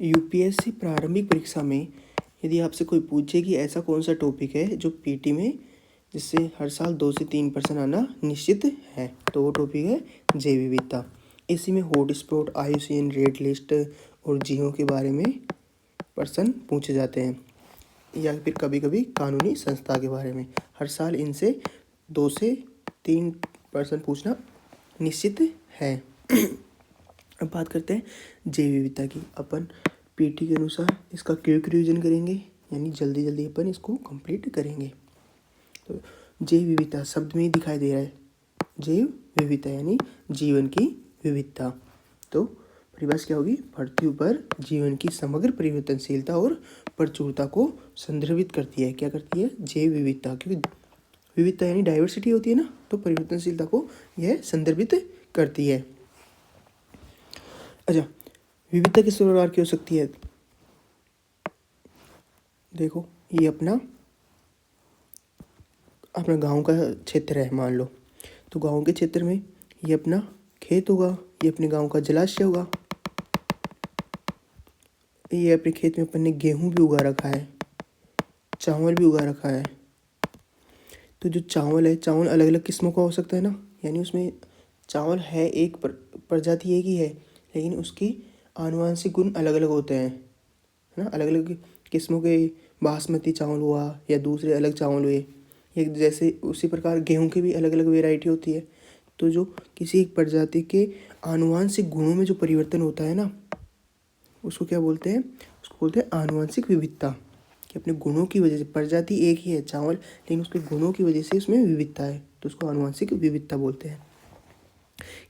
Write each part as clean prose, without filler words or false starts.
UPSC प्रारंभिक परीक्षा में यदि आपसे कोई पूछे कि ऐसा कौन सा टॉपिक है जो पीटी में जिससे हर साल 2 से 3% आना निश्चित है, तो वो टॉपिक है जैव विविधता। इसी में हॉटस्पॉट, IUCN रेड लिस्ट और जीवों के बारे में प्रश्न पूछे जाते हैं, या फिर कभी कभी कानूनी संस्था के बारे में। हर साल इनसे 2 से 3% पूछना निश्चित है। अब बात करते हैं जैव विविधता की। अपन पीटी के अनुसार इसका क्विक रिवीजन करेंगे, यानी जल्दी जल्दी अपन इसको कंप्लीट करेंगे। तो जैव विविधता शब्द में ही दिखाई दे रहा है, जैव विविधता यानी जीवन की विविधता। तो परिभाषा क्या होगी? पृथ्वी पर जीवन की समग्र परिवर्तनशीलता और प्रचुरता को संदर्भित करती है। क्या करती है? जैव विविधता। क्योंकि विविधता यानी डाइवर्सिटी होती है ना, तो परिवर्तनशीलता को यह संदर्भित करती है। अच्छा, विविधता किस प्रकार की हो सकती है? देखो, ये अपना गांव का क्षेत्र है मान लो, तो गांव के क्षेत्र में ये अपना खेत होगा, ये अपने गांव का जलाशय होगा, ये अपने खेत में अपन ने गेहूं भी उगा रखा है, चावल भी उगा रखा है। तो जो चावल है, चावल अलग अलग किस्मों का हो सकता है ना, यानी उसमें चावल है एक प्रजाति एक ही है, लेकिन उसकी आनुवंशिक गुण अलग अलग होते हैं, है ना। अलग अलग किस्मों के बासमती चावल हुआ या दूसरे अलग चावल हुए, या जैसे उसी प्रकार गेहूं की भी अलग अलग वेराइटी होती है। तो जो किसी एक प्रजाति के आनुवंशिक गुणों में जो परिवर्तन होता है ना, उसको क्या बोलते हैं? उसको बोलते हैं आनुवंशिक विविधता। कि अपने गुणों की वजह से, प्रजाति एक ही है चावल, लेकिन उसके गुणों की वजह से उसमें विविधता है, तो उसको आनुवंशिक विविधता बोलते हैं।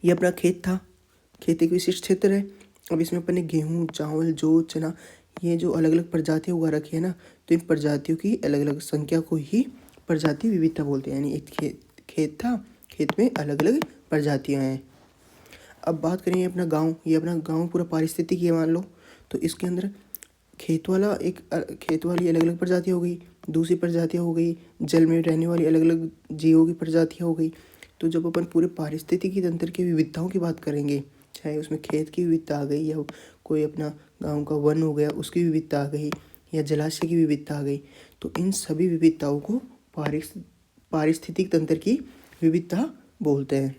ये अपना खेत था, खेत एक विशिष्ट क्षेत्र है। अब इसमें अपन ने गेहूँ, चावल, जौ, चना, ये जो अलग अलग प्रजातियाँ उगा रखी है ना, तो इन प्रजातियों की अलग अलग संख्या को ही प्रजाति विविधता बोलते हैं। यानी एक खेत था, खेत में अलग अलग प्रजातियाँ हैं। अब बात करेंगे अपना गांव। ये अपना गांव पूरा पारिस्थितिकी है मान लो, तो इसके अंदर खेत वाली अलग अलग प्रजातियाँ हो गई, दूसरी प्रजातियाँ हो गई, जल में रहने वाली अलग अलग जीवों की प्रजातियाँ हो गई। तो जब अपन पूरे पारिस्थितिकी तंत्र की विविधताओं की बात करेंगे, चाहे उसमें खेत की विविधता आ गई, या कोई अपना गांव का वन हो गया उसकी विविधता आ गई, या जलाशय की विविधता आ गई, तो इन सभी विविधताओं को पारिस्थितिक तंत्र की विविधता बोलते हैं।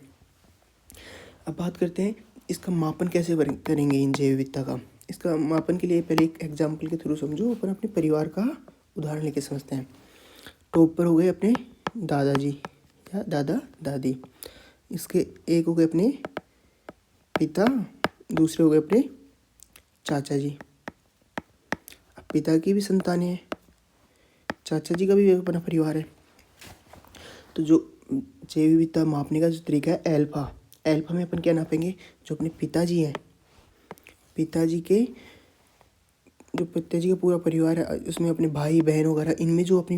अब बात करते हैं इसका मापन कैसे करेंगे इन जैव विविधता का। इसका मापन के लिए पहले एक एग्जाम्पल के थ्रू समझो। अपन अपने परिवार का उदाहरण लेके समझते हैं। टॉप पर हो गए अपने दादाजी या दादा दादी, इसके एक हो गए अपने पिता, दूसरे हो गए अपने चाचा जी। अब पिता की भी संतानें हैं, चाचा जी का भी अपना परिवार है। तो जो जैव विविधता मापने का जो तरीका है एल्फा, एल्फा में अपन क्या नापेंगे? जो अपने पिताजी हैं, पिताजी का पूरा परिवार है, उसमें अपने भाई बहन वगैरह, इनमें जो अपनी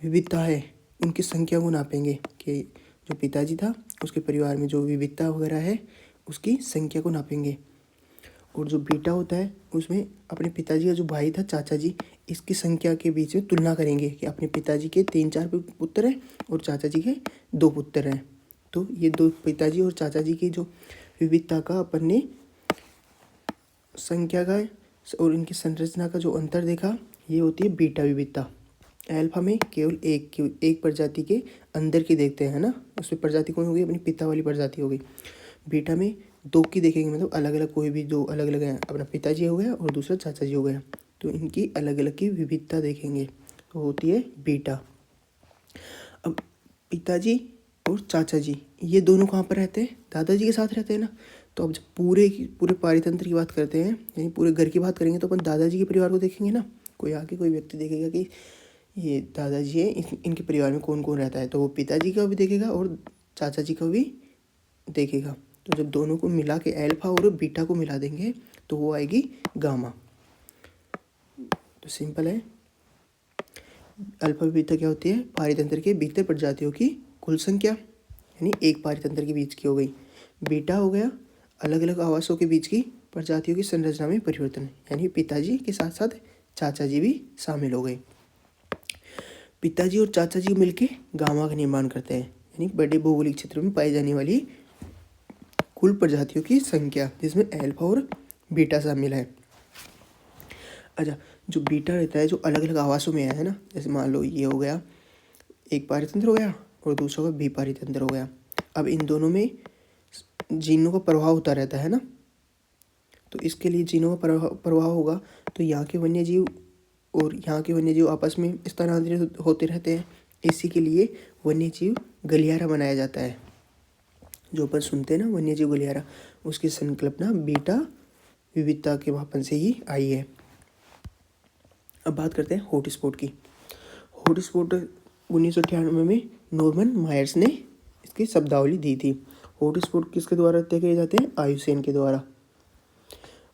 विविधता है उनकी संख्या को नापेंगे। कि जो पिताजी था उसके परिवार में जो विविधता वगैरह है उसकी संख्या को नापेंगे। और जो बेटा होता है उसमें अपने पिताजी का जो भाई था, चाचा जी, इसकी संख्या के बीच में तुलना करेंगे कि अपने पिताजी के 3-4 पुत्र हैं और चाचा जी के 2 पुत्र हैं। तो ये 2 पिताजी और चाचा जी की जो विविधता का अपन ने संख्या का और इनकी संरचना का जो अंतर देखा, ये होती है बीटा विविधता। एल्फा में केवल एक प्रजाति के अंदर की देखते हैं ना, उसमें प्रजाति कौन हो गई? अपनी पिता वाली प्रजाति हो गई। बीटा में 2 की देखेंगे, मतलब अलग अलग कोई भी जो अलग अलग है, अपना पिताजी हो गया और दूसरा चाचा जी हो गया, तो इनकी अलग अलग की विविधता देखेंगे, तो होती है बीटा। अब पिताजी और चाचा जी ये दोनों कहाँ पर रहते हैं? दादाजी के साथ रहते हैं ना। तो अब जब पूरे पारितंत्र की बात करते हैं, यानी पूरे घर की बात करेंगे, तो अपन दादाजी के परिवार को देखेंगे ना। कोई व्यक्ति देखेगा कि ये दादाजी है, इनके परिवार में कौन कौन रहता है, तो वो पिताजी का भी देखेगा और चाचा जी का भी देखेगा। तो जब दोनों को मिला के एल्फा और बीटा को मिला देंगे तो वो आएगी गामा। तो सिंपल है, अल्फा बीटा क्या होती है? पारितंत्र के भीतर प्रजातियों की कुल संख्या, यानी एक पारितंत्र के बीच की हो गई। बीटा हो गया अलग अलग आवासों के बीच की प्रजातियों की संरचना में परिवर्तन, यानी पिताजी के साथ साथ चाचा जी भी शामिल हो गए। पिताजी और चाचा जी मिलके गामा का निर्माण करते हैं, यानी बड़े भौगोलिक क्षेत्र में पाई जाने वाली कुल प्रजातियों की संख्या, जिसमें एल्फा और बीटा शामिल है। अच्छा, जो बीटा रहता है जो अलग अलग आवासों में है ना, जैसे मान लो ये हो गया एक पारितंत्र हो गया और दूसरा होगा विपारितंत्र हो गया। अब इन दोनों में जीनों का प्रभाव होता रहता है ना, तो इसके लिए जीनों का प्रभाव होगा तो यहाँ के वन्य जीव और यहाँ के वन्य जीव आपस में स्थानांतरित होते रहते हैं। इसी के लिए वन्य जीव गलियारा बनाया जाता है। जो अपन सुनते हैं ना वन्य जीव गलियारा, उसकी संकल्पना बीटा विविधता के मापन से ही आई है। अब बात करते हैं हॉटस्पॉट की। हॉटस्पॉट 1998 में नॉर्मन मायर्स ने इसकी शब्दावली दी थी। हॉटस्पॉट किसके द्वारा तय किए जाते हैं? आयुसेन के द्वारा।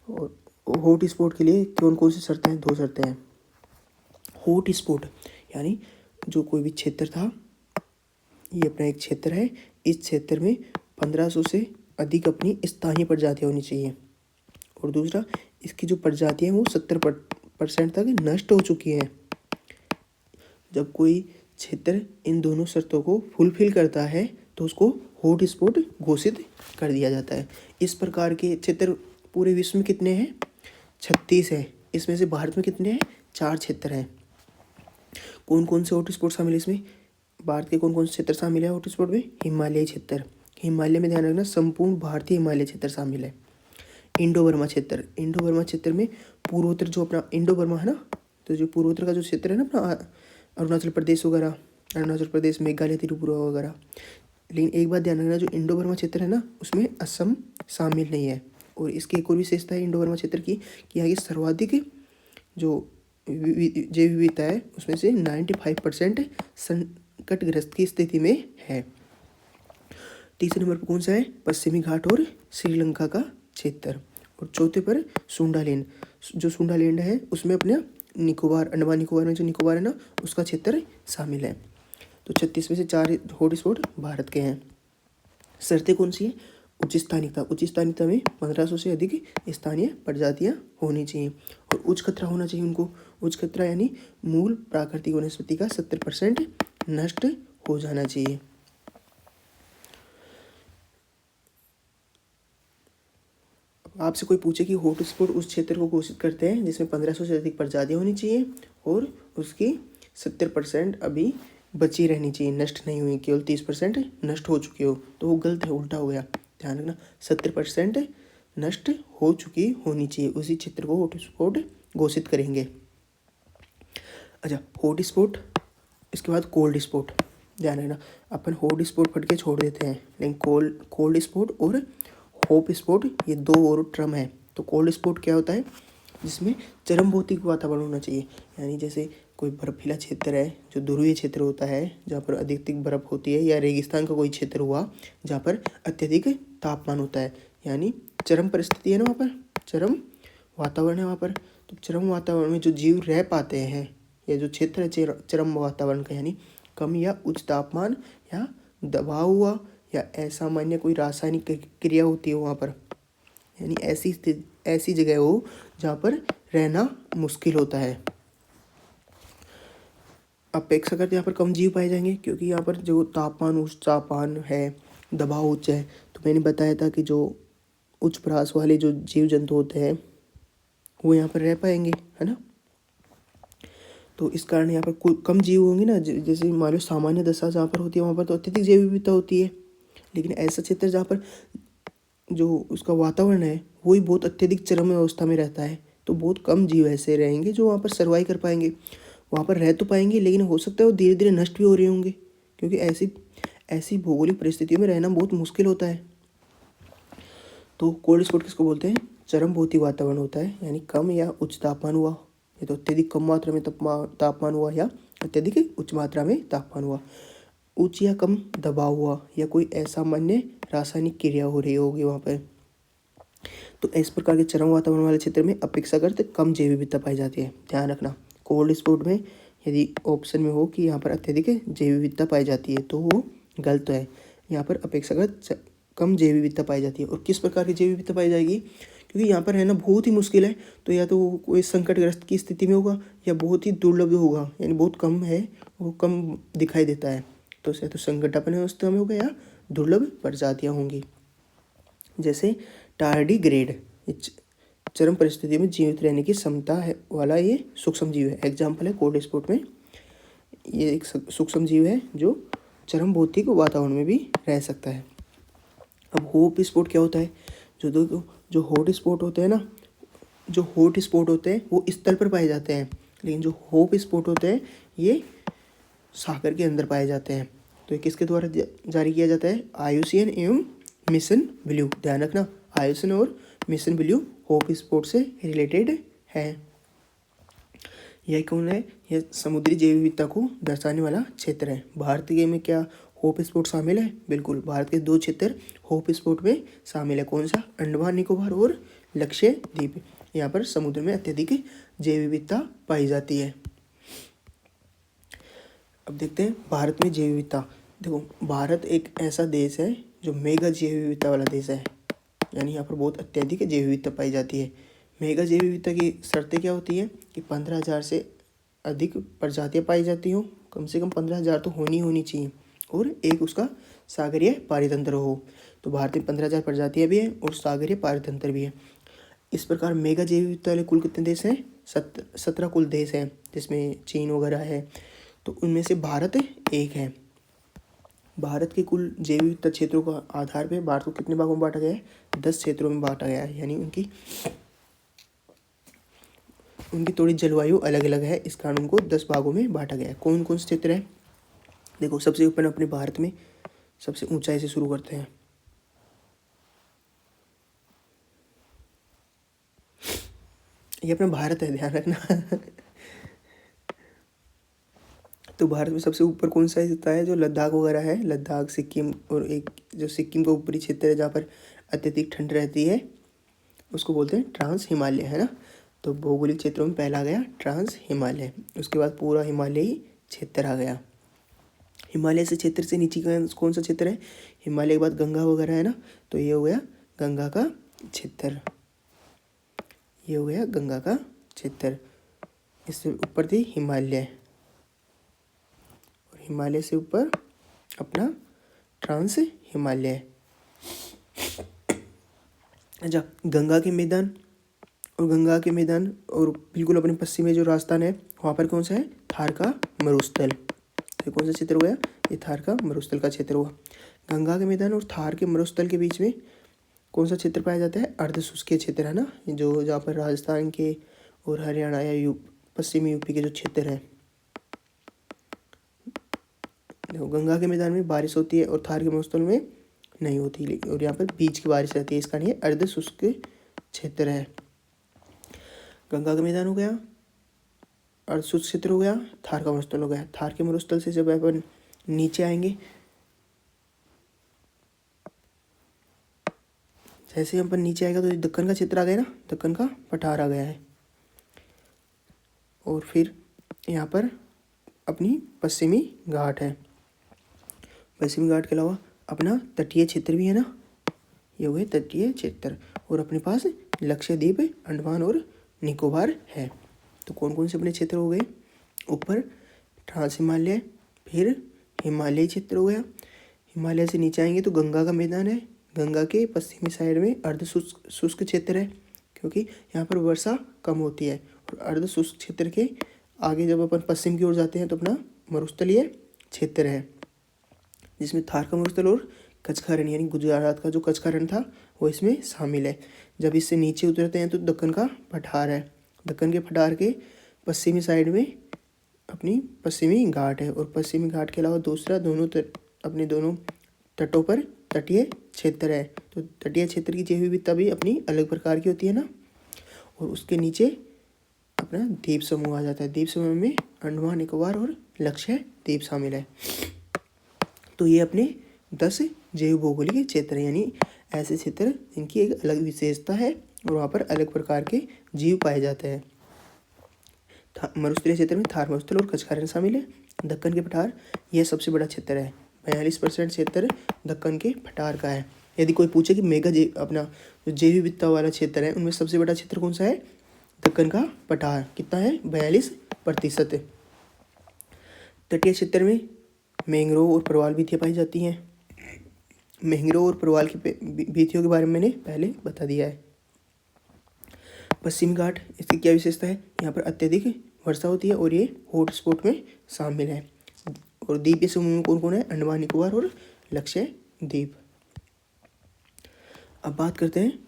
और हॉटस्पॉट के लिए कौन कौन सी शर्तें हैं? 2 शर्तें हैं। हॉटस्पॉट यानी जो कोई भी क्षेत्र था, ये अपना एक क्षेत्र है, इस क्षेत्र में 1500 से अधिक अपनी स्थानीय प्रजातियाँ होनी चाहिए। और दूसरा, इसकी जो प्रजातियाँ हैं वो 70% तक नष्ट हो चुकी हैं। जब कोई क्षेत्र इन दोनों शर्तों को फुलफिल करता है तो उसको हॉटस्पॉट घोषित कर दिया जाता है। इस प्रकार के क्षेत्र पूरे विश्व में कितने हैं? 36 है। इसमें से भारत में कितने हैं? 4 क्षेत्र हैं। कौन कौन से हॉटस्पॉट शामिल है इसमें? भारत के कौन कौन से क्षेत्र शामिल है हॉटस्पॉट में? हिमालय क्षेत्र, हिमालय में ध्यान रखना संपूर्ण भारतीय हिमालय क्षेत्र शामिल है। इंडो बर्मा क्षेत्र, इंडो बर्मा क्षेत्र में पूर्वोत्तर जो अपना इंडो बर्मा है ना, तो जो पूर्वोत्तर का जो क्षेत्र है ना अपना अरुणाचल प्रदेश वगैरह, अरुणाचल प्रदेश, मेघालय, त्रिपुरा वगैरह। लेकिन एक बात ध्यान रखना, जो इंडो बर्मा क्षेत्र है ना उसमें असम शामिल नहीं है। और इसकी एक और विशेषता है इंडो बर्मा क्षेत्र की कि यहाँ की सर्वाधिक जो जैव विविधता है उसमें से 95% संकटग्रस्त की स्थिति में है। तीसरे नंबर पर कौन सा है? पश्चिमी घाट और श्रीलंका का क्षेत्र। और चौथे पर सुंडालैंड, जो सुंडालैंड है उसमें अपने निकोबार, अंडमान निकोबार में जो निकोबार है ना उसका क्षेत्र शामिल है। तो 36 में से 4 हॉटस्पॉट भारत के हैं। शर्तें कौन सी है? उच्च स्थानिकता, उच्च स्थानिकता में 1500 से अधिक स्थानीय प्रजातियां होनी चाहिए और उच्च खतरा होना चाहिए उनको। उच्च खतरा यानी मूल प्राकृतिक वनस्पति का 70% नष्ट हो जाना चाहिए। आपसे कोई पूछे कि हॉटस्पॉट उस क्षेत्र को घोषित करते हैं जिसमें 1500 से अधिक प्रजातियां होनी चाहिए और उसकी 70% अभी बची रहनी चाहिए, नष्ट नहीं हुई, केवल 30% नष्ट हो चुकी हो, तो वो गलत है, उल्टा हो गया। ध्यान रखना, 70% नष्ट हो चुकी होनी चाहिए, उसी क्षेत्र को हॉटस्पॉट घोषित करेंगे। अच्छा, हॉटस्पॉट, इसके बाद कोल्ड स्पॉट। ध्यान रखना, अपन हॉट स्पॉट फट के छोड़ देते हैं, लेकिन कोल्ड स्पॉट और हॉट स्पॉट ये 2 और टर्म है। तो कोल्ड स्पॉट क्या होता है? जिसमें चरम भौतिक वातावरण होना चाहिए, यानी जैसे कोई बर्फीला क्षेत्र है, जो ध्रुवीय क्षेत्र होता है जहाँ पर अधिक बर्फ होती है, या रेगिस्तान का कोई क्षेत्र हुआ जहाँ पर अत्यधिक तापमान होता है, यानी चरम परिस्थिति है ना, वहाँ पर चरम वातावरण है वहाँ पर। तो चरम वातावरण में जो जीव रह पाते हैं, या जो क्षेत्र है चरम वातावरण का, यानी कम या उच्च तापमान या दबाव हुआ या असामान्य कोई रासायनिक क्रिया होती है वहाँ पर, यानी ऐसी जगह हो जहाँ पर रहना मुश्किल होता है। अपेक्षाकृत यहाँ पर कम जीव पाए जाएंगे, क्योंकि यहाँ पर जो तापमान उच्च तापमान है, दबाव उच्च है। तो मैंने बताया था कि जो उच्च परास वाले जो जीव जंतु होते हैं वो यहाँ पर रह पाएंगे, है ना। तो इस कारण यहाँ पर कम जीव होंगे ना, जैसे मान लो सामान्य दशा जहाँ पर होती है वहाँ पर तो अत्यधिक जैव विविधता होती है, लेकिन ऐसा क्षेत्र जहाँ पर जो उसका वातावरण है वही बहुत अत्यधिक चरम अवस्था में रहता है, तो बहुत कम जीव ऐसे रहेंगे जो वहाँ पर सर्वाइव कर पाएंगे। वहाँ पर रह तो पाएंगे, लेकिन हो सकता है वो धीरे धीरे नष्ट भी हो रहे होंगे, क्योंकि ऐसी भौगोलिक परिस्थितियों में रहना बहुत मुश्किल होता है। तो कोल्ड स्पॉट किसको बोलते हैं? चरम भौतिक वातावरण होता है, यानी कम या उच्च तापमान हुआ, या तो अत्यधिक कम मात्रा में तापमान हुआ या अत्यधिक उच्च मात्रा में तापमान हुआ, उच्च या कम दबाव हुआ, या कोई असामान्य रासायनिक क्रिया हो रही होगी वहाँ पर। तो इस प्रकार के चरम वातावरण वाले क्षेत्र में अपेक्षाकृत कम जैव विविधता पाई जाती है। ध्यान रखना, कोल्ड स्पॉट में यदि ऑप्शन में हो कि यहाँ पर अत्यधिक जैव विविधता पाई जाती है तो वो गलत है। यहाँ पर अपेक्षाकृत कम जैव विविधता पाई जाती है। और किस प्रकार की जैव विविधता पाई जाएगी? क्योंकि यहाँ पर रहना बहुत ही मुश्किल है, तो या तो कोई संकटग्रस्त की स्थिति में होगा या बहुत ही दुर्लभ होगा, यानी बहुत कम है, वो कम दिखाई देता है, तो या तो संकटापन्न अवस्था में होगा या दुर्लभ प्रजातियाँ होंगी। जैसे टार्डी ग्रेड, चरम परिस्थितियों में जीवित रहने की क्षमता है वाला ये सूक्ष्म जीव है। एग्जाम्पल है कोल्ड स्पोर्ट में, ये एक सूक्ष्म जीव है जो चरम भौतिक वातावरण में भी रह सकता है। अब हॉट स्पॉट क्या होता है? जो हॉट स्पॉट होते हैं ना, जो हॉट स्पॉट होते हैं वो स्थल पर पाए जाते हैं, लेकिन जो हॉट स्पॉट होते हैं ये सागर के अंदर पाए जाते हैं। तो ये किसके द्वारा जारी किया जाता है? IUCN एवं मिशन ब्लू। ध्यान रखना, IUCN और मिशन ब्लू हॉट स्पॉट से रिलेटेड है। यह कौन है? यह समुद्री जैव विविधता को दर्शाने वाला क्षेत्र है। भारत के में क्या हॉट स्पॉट शामिल है? बिल्कुल, भारत के 2 क्षेत्र हॉट स्पॉट में शामिल है। कौन सा? अंडमान निकोबार और लक्षद्वीप। यहाँ पर समुद्र में अत्यधिक जैव विविधता पाई जाती है। अब देखते हैं भारत में जैव विविधता। देखो, भारत एक ऐसा देश है जो मेगा जैव विविधता वाला देश है, यानी यहाँ पर बहुत अत्यधिक जैव विविधता पाई जाती है। मेगा जैव विविधता की शर्तें क्या होती हैं कि 15,000 से अधिक प्रजातियाँ पाई जाती हों, कम से कम 15,000 तो होनी चाहिए, और एक उसका सागरीय पारितंत्र हो। तो भारत में 15,000 प्रजातियाँ भी हैं और सागरीय पारितंत्र भी है। इस प्रकार मेगा जैव विविधता वाले कुल कितने देश हैं? 17 कुल देश हैं, जिसमें चीन वगैरह है। तो उनमें से भारत एक है। भारत के कुल जैव विविधता क्षेत्रों का आधार पे भारत को कितने भागों में बांटा गया है? 10 क्षेत्रों में बांटा गया है, यानी उनकी थोड़ी जलवायु अलग अलग है, इस कारण उनको 10 भागों में बांटा गया है। कौन कौन से क्षेत्र हैं? देखो, सबसे ऊपर अपने भारत में सबसे ऊंचाई से शुरू करते हैं। ये अपना भारत है, ध्यान रखना। तो भारत में सबसे ऊपर कौन सा हिस्सा है? जो लद्दाख वगैरह है, लद्दाख, सिक्किम, और एक जो सिक्किम का ऊपरी क्षेत्र है जहाँ पर अत्यधिक ठंड रहती है, उसको बोलते हैं ट्रांस हिमालय, है ना। तो भौगोलिक क्षेत्रों में पहला आ गया ट्रांस हिमालय, उसके बाद पूरा हिमालयी क्षेत्र आ गया। हिमालय से क्षेत्र से नीचे का कौन सा क्षेत्र है? हिमालय के बाद गंगा वगैरह है ना, तो ये हो गया गंगा का क्षेत्र, ये हो गया गंगा का क्षेत्र। इससे ऊपर थी हिमालय, और हिमालय से ऊपर अपना ट्रांस हिमालय। अच्छा, गंगा के मैदान और बिल्कुल अपने पश्चिम में जो राजस्थान है वहाँ पर कौन सा है? थार का मरुस्थल। तो कौन सा क्षेत्र हो गया? ये थार का मरुस्थल का क्षेत्र हुआ। गंगा के मैदान और थार के मरुस्थल के बीच में कौन सा क्षेत्र पाया जाता है? अर्धशुष्कीय क्षेत्र, है ना, जो जहाँ पर राजस्थान के और हरियाणा या पश्चिमी यूपी के जो क्षेत्र हैं। देखो, गंगा के मैदान में बारिश होती है और थार के मरुस्थल में नहीं होती, लेकिन और यहाँ पर बीच की बारिश रहती है, इसका नहीं है अर्धशुष्क क्षेत्र है। गंगा का मैदान हो गया, अर्धशुष्क क्षेत्र हो गया, थार का मरुस्थल हो गया। थार के मरुस्थल से जब अपन नीचे आएंगे, जैसे अपन नीचे आएगा तो दक्कन का क्षेत्र आ गया ना, दक्कन का पठार आ गया है। और फिर यहाँ पर अपनी पश्चिमी घाट है। पश्चिमी घाट के अलावा अपना तटीय क्षेत्र भी है ना, ये हो गए तटीय क्षेत्र। और अपने पास लक्षद्वीप, अंडमान और निकोबार है। तो कौन कौन से अपने क्षेत्र हो गए? ऊपर ट्रांस हिमालय, फिर हिमालय क्षेत्र हो गया। हिमालय से नीचे आएंगे तो गंगा का मैदान है। गंगा के पश्चिमी साइड में शुष्क क्षेत्र है, क्योंकि यहाँ पर वर्षा कम होती है। और अर्धशुष्क क्षेत्र के आगे जब अपन पश्चिम की ओर जाते हैं तो अपना मरुस्थलीय क्षेत्र है, जिसमें थार का मरुस्थल और कच्छ का रण, यानी गुजरात का जो कच्छ का रण था वो इसमें शामिल है। जब इससे नीचे उतरते हैं तो दक्कन का पठार है। दक्कन के पठार के पश्चिमी साइड में अपनी पश्चिमी घाट है, और पश्चिमी घाट के अलावा दूसरा अपने दोनों तटों पर तटीय क्षेत्र है। तो तटीय क्षेत्र की जैव विविधता भी अपनी अलग प्रकार की होती है ना। और उसके नीचे अपना द्वीप समूह आ जाता है। द्वीप समूह में अंडमान निकोबार और लक्षद्वीप शामिल है। तो ये अपने 10 जैव भौगोलिक क्षेत्र हैं, यानी ऐसे क्षेत्र जिनकी एक अलग विशेषता है और वहाँ पर अलग प्रकार के जीव पाए जाते हैं। मरुस्थलीय क्षेत्र में थार मरुस्थल और कच्छ का रण शामिल है। दक्कन के पठार यह सबसे बड़ा क्षेत्र है। 42% क्षेत्र दक्कन के पठार का है। यदि कोई पूछे कि मेगा अपना जो जैव विविधता वाला क्षेत्र है उनमें सबसे बड़ा क्षेत्र कौन सा है? दक्कन का पठार। कितना है? 42%। तटीय क्षेत्र में मैंग्रोव और प्रवाल भित्तियाँ पाई जाती हैं। मैंग्रोव और प्रवाल की भित्तियों के बारे में मैंने पहले बता दिया है। पश्चिमी घाट, इसकी क्या विशेषता है? यहाँ पर अत्यधिक वर्षा होती है और ये हॉट स्पॉट में शामिल है। और द्वीपीय समूह में कौन कौन है? अंडमान निकोबार और लक्षद्वीप। अब बात करते हैं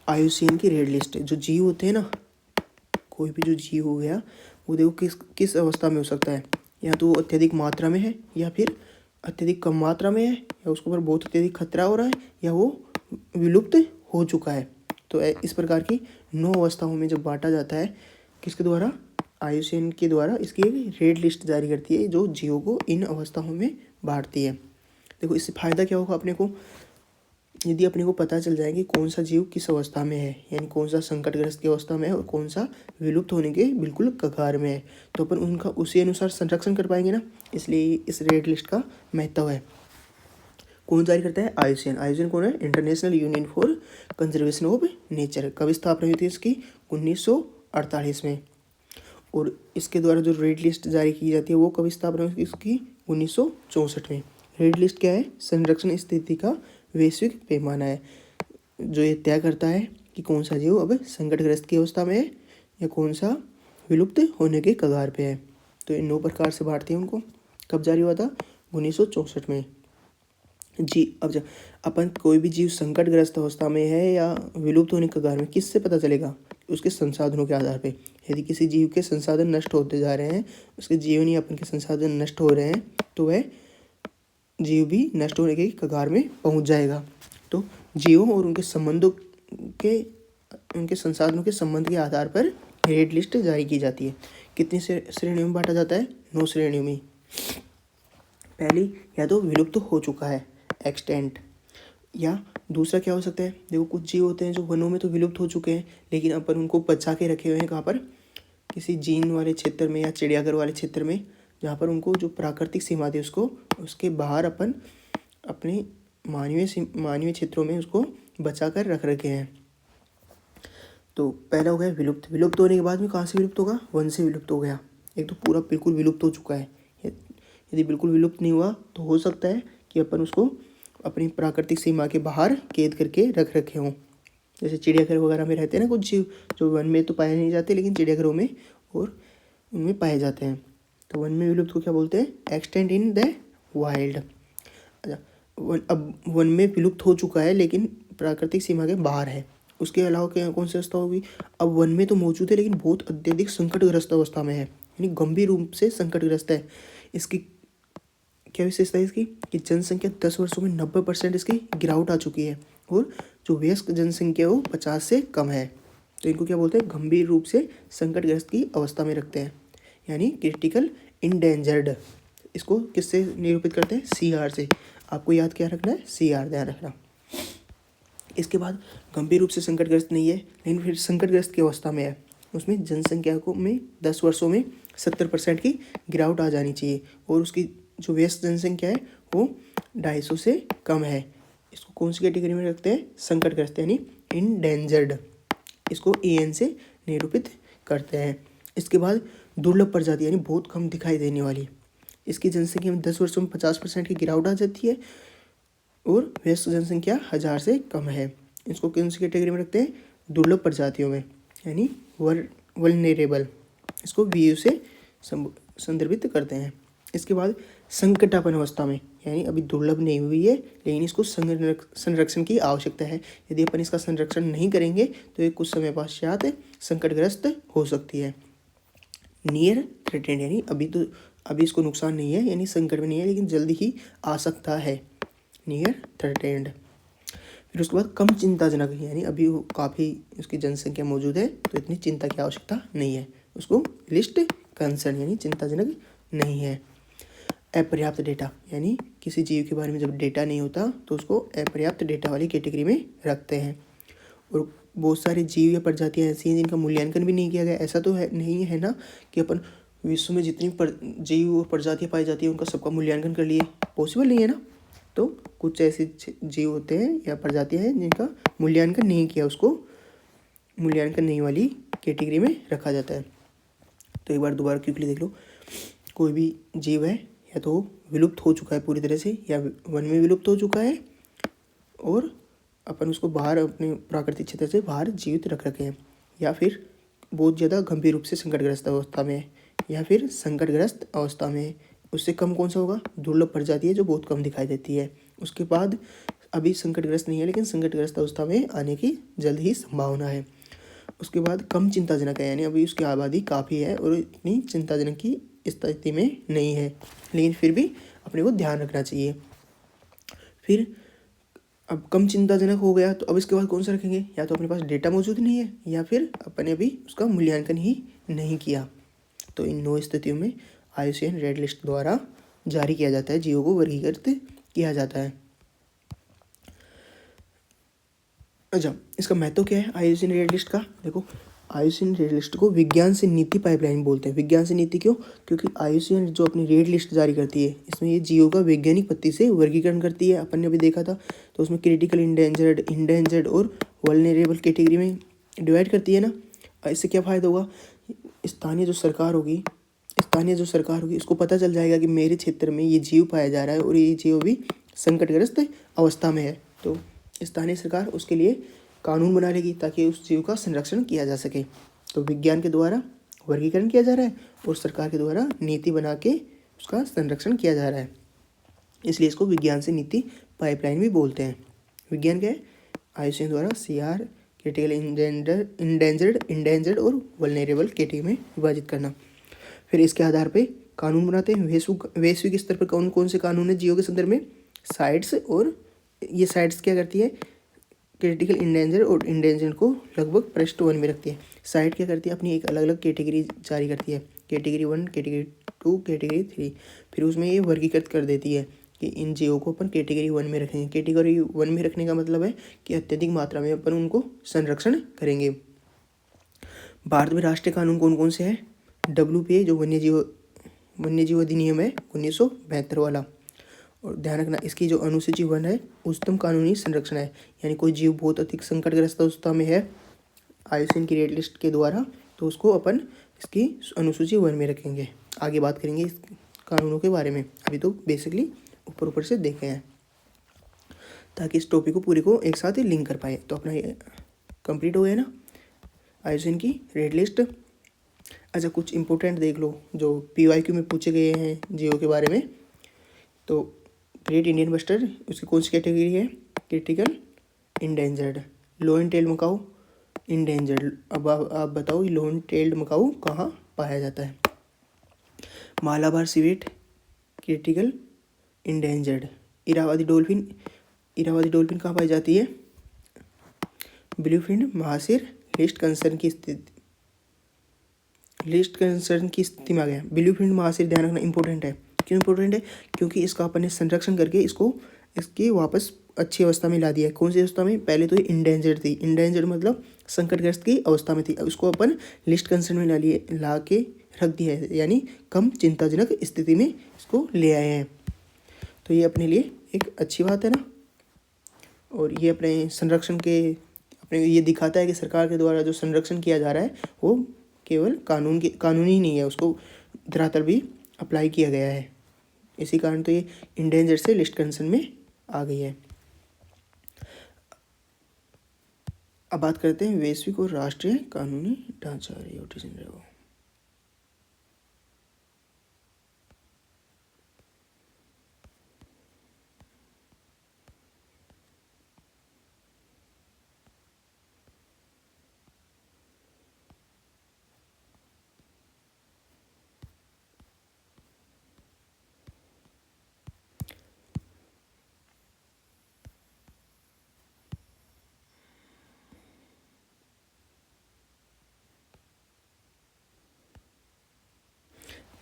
IUCN की रेड लिस्ट। जो जीव होते हैं ना, कोई भी जो जीव हो गया वो देखो किस अवस्था में हो सकता है। या तो वो अत्यधिक मात्रा में है, या फिर अत्यधिक कम मात्रा में है, या उसके ऊपर बहुत अत्यधिक खतरा हो रहा है, या वो विलुप्त हो चुका है। तो इस प्रकार की 9 अवस्थाओं में जब बांटा जाता है, किसके द्वारा? IUCN के द्वारा इसकी एक रेड लिस्ट जारी करती है जो जीवों को इन अवस्थाओं में बांटती है। देखो इससे फ़ायदा क्या होगा अपने को? यदि अपने को पता चल जाए कि कौन सा जीव किस अवस्था में है, यानी कौन सा संकटग्रस्त की अवस्था में है और कौन सा विलुप्त होने के बिल्कुल कगार में है, तो अपन उनका उसी अनुसार संरक्षण कर पाएंगे ना। इसलिए इस रेड लिस्ट का महत्व है। कौन जारी करता है? IUCN कौन है? International union for conservation of nature. कब स्थापना हुई थी इसकी? 1948 में। और इसके द्वारा जो रेड लिस्ट जारी की जाती है वो कब स्थापना हुई इसकी? 1964 में। रेड लिस्ट क्या है? संरक्षण स्थिति का वैश्विक पैमाना है, जो ये तय करता है कि कौन सा जीव अब संकटग्रस्त की अवस्था में है या कौन सा विलुप्त होने के कगार पे है। तो इन 9 प्रकार से बांटते हैं उनको। कब जारी हुआ था? 1964 में। अब जब अपन कोई भी जीव संकटग्रस्त अवस्था में है या विलुप्त होने के कगार में, किससे पता चलेगा? उसके संसाधनों के आधार पे। यदि किसी जीव के संसाधन नष्ट होते जा रहे हैं, उसके जीवन यापन के संसाधन नष्ट हो रहे हैं, तो वह जीव भी नष्ट होने के कगार में पहुंच जाएगा। तो जीवों और उनके संसाधनों के संबंध के आधार पर रेड लिस्ट जारी की जाती है। कितनी श्रेणियों में बांटा जाता है? 9 श्रेणियों में। पहली, या तो विलुप्त हो चुका है, एक्सटेंट, या दूसरा क्या हो सकता है? देखो कुछ जीव होते हैं जो वनों में तो विलुप्त हो चुके हैं, लेकिन अपन उनको बचा के रखे हुए हैं। कहाँ पर? किसी जीन वाले क्षेत्र में या चिड़ियाघर वाले क्षेत्र में, जहाँ पर उनको जो प्राकृतिक सीमा थी उसके बाहर अपन अपने मानवीय क्षेत्रों में उसको बचा कर रख रखे हैं। तो पहला हो गया विलुप्त। विलुप्त होने के बाद में कहाँ से विलुप्त होगा? वन से विलुप्त हो गया। एक तो पूरा बिल्कुल विलुप्त हो चुका है। यदि बिल्कुल विलुप्त नहीं हुआ तो हो सकता है कि अपन उसको अपनी प्राकृतिक सीमा के बाहर कैद करके रख रखे हों। जैसे चिड़ियाघर वगैरह में रहते हैं ना कुछ जीव, जो वन में तो पाए नहीं जाते लेकिन चिड़ियाघरों में और उनमें पाए जाते हैं। तो वन में विलुप्त को क्या बोलते हैं? Extent in the wild. अच्छा, अब वन में विलुप्त हो चुका है लेकिन प्राकृतिक सीमा के बाहर है। उसके अलावा क्या कौन सी अवस्था होगी? अब वन में तो मौजूद है लेकिन बहुत अत्यधिक संकटग्रस्त अवस्था में है, यानी गंभीर रूप से संकटग्रस्त है। इसकी क्या विशेषता है इसकी? कि जनसंख्या 10 वर्षों में 90% इसकी गिरावट आ चुकी है और जो वयस्क जनसंख्या वो 50 से कम है। तो इनको क्या बोलते हैं? गंभीर रूप से संकटग्रस्त की अवस्था में रखते हैं, यानी क्रिटिकल इंडेंजर्ड। इसको किससे निरूपित करते हैं? CR से। आपको याद क्या रखना है? CR ध्यान रखना। इसके बाद गंभीर रूप से संकटग्रस्त नहीं है लेकिन फिर संकटग्रस्त की अवस्था में है, उसमें जनसंख्या को में 10 वर्षों में 70% की गिरावट आ जानी चाहिए और उसकी जो व्यस्त जनसंख्या है वो 250 से कम है। इसको कौन सी कैटेगरी में रखते हैं? संकटग्रस्त, यानी इंडेंजर्ड। इसको EN से निरूपित करते हैं। इसके बाद दुर्लभ प्रजाति, यानी बहुत कम दिखाई देने वाली। इसकी जनसंख्या में 10 वर्षों में 50% की गिरावट आ जाती है और व्यस्त जनसंख्या 1000 से कम है। इसको कौन सी कैटेगरी में रखते हैं? दुर्लभ प्रजातियों में, यानी वल्नरेबल। इसको VU से संदर्भित करते हैं। इसके बाद संकटापन्न अवस्था में, यानी अभी दुर्लभ नहीं हुई है लेकिन इसको संरक्षण की आवश्यकता है। यदि अपन इसका संरक्षण नहीं करेंगे तो ये कुछ समय पश्चात संकटग्रस्त हो सकती है। नियर थ्रेटेंड, यानी अभी इसको नुकसान नहीं है, यानी संकट में नहीं है लेकिन जल्दी ही आ सकता है, नियर थ्रेटेंड। फिर उसके बाद कम चिंताजनक, यानी अभी काफ़ी उसकी जनसंख्या मौजूद है तो इतनी चिंता की आवश्यकता नहीं है, उसको लिस्ट कंसर्न, यानी चिंताजनक नहीं है। अपर्याप्त डेटा, यानी किसी जीव के बारे में जब डेटा नहीं होता तो उसको अपर्याप्त डेटा वाली कैटेगरी में रखते हैं। और बहुत सारे जीव या प्रजातियां ऐसी हैं जिनका मूल्यांकन भी नहीं किया गया। ऐसा तो है नहीं है ना कि अपन विश्व में जितनी जीव और प्रजातियां पाई जाती हैं उनका सबका मूल्यांकन कर लिए, पॉसिबल नहीं है ना। तो कुछ ऐसे जीव होते हैं या प्रजातियां हैं जिनका मूल्यांकन नहीं किया, उसको मूल्यांकन नहीं वाली कैटेगरी में रखा जाता है। तो एक बार दोबारा क्विकली देख लो। कोई भी जीव है या तो विलुप्त हो चुका है पूरी तरह से, या वन में विलुप्त हो चुका है और अपन उसको बाहर अपने प्राकृतिक क्षेत्र से बाहर जीवित रख रखे हैं, या फिर बहुत ज़्यादा गंभीर रूप से संकटग्रस्त अवस्था में है, या फिर संकटग्रस्त अवस्था में है। उससे कम कौन सा होगा? दुर्लभ प्रजाति है जो बहुत कम दिखाई देती है। उसके बाद अभी संकटग्रस्त नहीं है, लेकिन संकटग्रस्त अवस्था में आने की जल्द ही संभावना है। उसके बाद कम चिंताजनक है, यानी अभी उसकी आबादी काफ़ी है और इतनी चिंताजनक की स्थिति में नहीं है, लेकिन फिर भी अपने को ध्यान रखना चाहिए। फिर अब कम चिंताजनक हो गया तो अब इसके बाद कौन सा रखेंगे? या तो अपने पास डेटा मौजूद नहीं है, या फिर अपने अभी उसका मूल्यांकन ही नहीं किया। तो इन 9 स्थितियों में IUCN रेड लिस्ट द्वारा जारी किया जाता है, जीवों को वर्गीकृत किया जाता है। अच्छा, इसका महत्व क्या है IUCN रेड लिस्ट का? देखो, IUCN रेड लिस्ट को विज्ञान से नीति पाइपलाइन बोलते हैं। विज्ञान से नीति क्यों? क्योंकि IUCN जो अपनी रेड लिस्ट जारी करती है, इसमें ये जीवों का वैज्ञानिक पद्धति से वर्गीकरण करती है। अपन ने अभी देखा था, तो उसमें क्रिटिकल, इंडेंजर्ड और वल्नरेबल कैटेगरी में डिवाइड करती है ना। इससे क्या फ़ायदा होगा? स्थानीय जो सरकार होगी उसको पता चल जाएगा कि मेरे क्षेत्र में ये जीव पाया जा रहा है और ये जीव भी संकटग्रस्त अवस्था में है। तो स्थानीय सरकार उसके लिए कानून बना लेगी ताकि उस जीव का संरक्षण किया जा सके। तो विज्ञान के द्वारा वर्गीकरण किया जा रहा है और सरकार के द्वारा नीति बना के उसका संरक्षण किया जा रहा है, इसलिए इसको विज्ञान से नीति पाइपलाइन भी बोलते हैं। विज्ञान क्या है? IUCN द्वारा CR क्रिटिकल, इंडेंजर्ड और वल्नरेबल कैटेगरी में विभाजित करना। फिर इसके आधार पे कानून बनाते हैं। वैश्विक स्तर पर कौन कौन से कानून है जीवों के संदर्भ में? साइट्स, और ये साइट्स क्या करती है? क्रिटिकल, इंडेंजर और इंडेंजर्ड को लगभग पृष्ठ 1 में रखती है। साइट क्या करती है? अपनी एक अलग अलग कैटेगरी जारी करती है, कैटेगरी 1, कैटेगरी 2, कैटेगरी 3। फिर उसमें ये वर्गीकृत कर देती है कि इन जीवों को अपन कैटेगरी 1 में रखेंगे। कैटेगरी 1 में रखने का मतलब है कि अत्यधिक मात्रा में अपन उनको संरक्षण करेंगे। भारत में राष्ट्रीय कानून कौन कौन से हैं? WPA जो वन्यजीव अधिनियम है 1972 वाला। और ध्यान रखना, इसकी जो अनुसूची 1 है उच्चतम कानूनी संरक्षण है, यानी कोई जीव बहुत अधिक संकटग्रस्त अवस्था में है IUCN की रेड लिस्ट के द्वारा, तो उसको अपन इसकी अनुसूची 1 में रखेंगे। आगे बात करेंगे इस कानूनों के बारे में, अभी तो बेसिकली ऊपर से देखे हैं ताकि इस टॉपिक को पूरे को एक साथ ही लिंक कर पाए। तो अपना ये कंप्लीट हो गया ना IUCN की रेड लिस्ट। अच्छा, कुछ इंपॉर्टेंट देख लो जो PYQ में पूछे गए हैं जीवों के बारे में। तो ग्रेट इंडियन बस्टर्ड, उसकी कौन सी कैटेगरी है? Critical, endangered. Loan tailed Macau, endangered. अब आप बताओ ये लोन टेल्ड मकाऊ कहाँ पाया जाता है? Malabar civet, critical, endangered. Irrawaddy dolphin कहाँ पाई जाती है? ब्लूफिन महासिर लिस्ट कंसर्न की स्थिति में आ गया। ब्लूफिन महासिर, ध्यान रखना इंपॉर्टेंट है। क्यों इंपॉर्टेंट है? क्योंकि इसका अपन ने संरक्षण करके इसकी वापस अच्छी अवस्था में ला दिया है। कौन सी अवस्था में? पहले तो ये इंडेंजर्ड थी, इंडेंजर्ड मतलब संकटग्रस्त की अवस्था में थी, उसको अपन लिस्ट कंसर्न में ला के रख दिया है, यानी कम चिंताजनक स्थिति में इसको ले आए हैं। तो ये अपने लिए एक अच्छी बात है ना। और ये अपने संरक्षण के अपने ये दिखाता है कि सरकार के द्वारा जो संरक्षण किया जा रहा है वो केवल कानूनी नहीं है, उसको धरातल भी अप्लाई किया गया है। इसी कारण तो ये इंडेंजर से लिस्ट कंसर्न में आ गई है। अब बात करते हैं वैश्विक और राष्ट्रीय कानूनी ढांचा।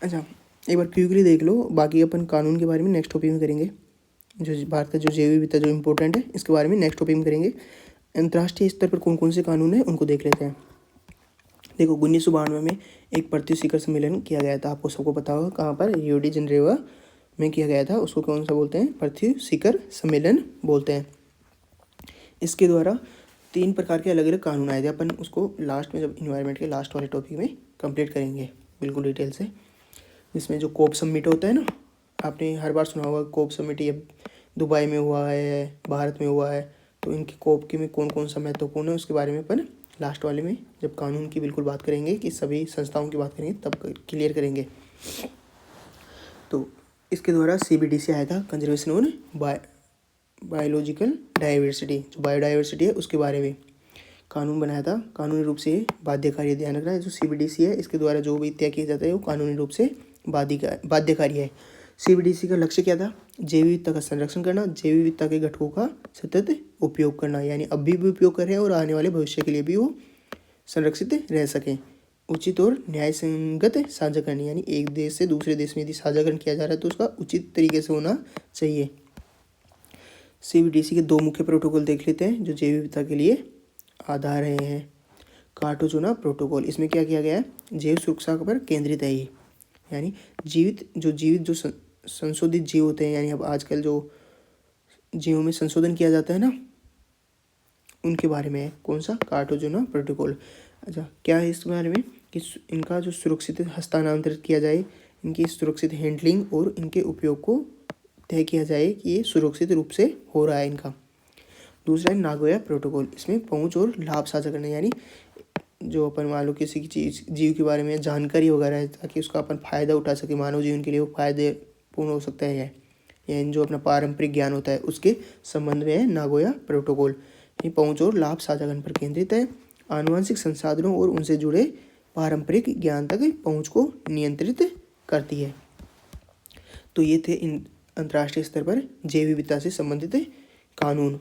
अच्छा, एक बार क्विकली देख लो, बाकी अपन कानून के बारे में नेक्स्ट टॉपिक में करेंगे। जो भारत का जो जैव विविधता जो इम्पोर्टेंट है इसके बारे में नेक्स्ट टॉपिक में करेंगे। अंतर्राष्ट्रीय स्तर पर कौन कौन से कानून हैं उनको देख लेते हैं। देखो, 1992 में एक पृथ्वी शिखर सम्मेलन किया गया था, आपको सबको पता होगा कहाँ पर? रियो डी जेनेरो में किया गया था। उसको कौन सा बोलते हैं? पृथ्वी शिखर सम्मेलन बोलते हैं। इसके द्वारा 3 प्रकार के अलग अलग कानून आए थे। अपन उसको लास्ट में, जब इन्वायरमेंट के लास्ट वाले टॉपिक में कंप्लीट करेंगे बिल्कुल डिटेल से। जिसमें जो कोप समिट होता है ना, आपने हर बार सुना होगा कोप समिट, ये दुबई में हुआ है, भारत में हुआ है। तो इनकी कोप के में कौन कौन सा महत्वपूर्ण है उसके बारे में अपन लास्ट वाले में जब कानून की बिल्कुल बात करेंगे कि सभी संस्थाओं की बात करेंगे तब क्लियर करेंगे। तो इसके द्वारा CBDC आया था, कंजर्वेशन ऑन बायोलॉजिकल डाइवर्सिटी, जो बायोडाइवर्सिटी है उसके बारे में कानून बनाया था। कानूनी रूप से बाध्यकारी है, ध्यान रखना है। जो CBDC है इसके द्वारा जो भी तय किया जाता है वो कानूनी रूप से बाध्यकारी है। CBDC का लक्ष्य क्या था? जैव विविधता का संरक्षण करना, जैव विविधता के घटकों का सतत उपयोग करना, यानी अभी भी उपयोग कर रहे हैं और आने वाले भविष्य के लिए भी वो संरक्षित रह सकें। उचित और न्यायसंगत साझाकरण, यानी एक देश से दूसरे देश में यदि साझाकरण किया जा रहा है तो उसका उचित तरीके से होना चाहिए। CBDC के 2 मुख्य प्रोटोकॉल देख लेते हैं जो जैव विविधता के लिए आधार रहे हैं। कार्टागोना प्रोटोकॉल, इसमें क्या किया गया है? जैव सुरक्षा पर केंद्रित है ये, यानी जीवित जो संशोधित जीव होते हैं, यानी अब आजकल जो जीवों में संशोधन किया जाता है ना, उनके बारे में है। कौन सा? कार्टागोना प्रोटोकॉल। अच्छा, क्या है इस बारे में कि इनका जो सुरक्षित हस्तांतरित किया जाए, इनकी सुरक्षित हैंडलिंग और इनके उपयोग को तय किया जाए कि ये सुरक्षित रूप से हो रहा है इनका। दूसरा है नागोया प्रोटोकॉल, इसमें पहुंच और लाभ साझा करना, यानी जो अपन मान लो किसी चीज़ जीव के बारे में जानकारी वगैरह है ताकि उसका अपन फ़ायदा उठा सके, मानव जीवन के लिए वो फायदेपूर्ण हो सकता है, या जो अपना पारंपरिक ज्ञान होता है उसके संबंध में है नागोया प्रोटोकॉल। ये पहुंच और लाभ साझाकरण पर केंद्रित है। आनुवंशिक संसाधनों और उनसे जुड़े पारंपरिक ज्ञान तक पहुंच को नियंत्रित करती है। तो ये थे इन अंतर्राष्ट्रीय स्तर पर जैव विविधता से संबंधित कानून।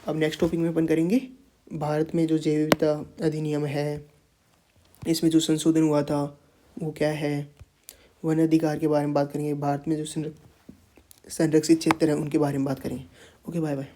अब नेक्स्ट टॉपिक में अपन करेंगे भारत में जो जैव विविधता अधिनियम है, इसमें जो संशोधन हुआ था वो क्या है, वन अधिकार के बारे में बात करेंगे, भारत में जो संरक्षित क्षेत्र है उनके बारे में बात करेंगे। Okay, bye bye.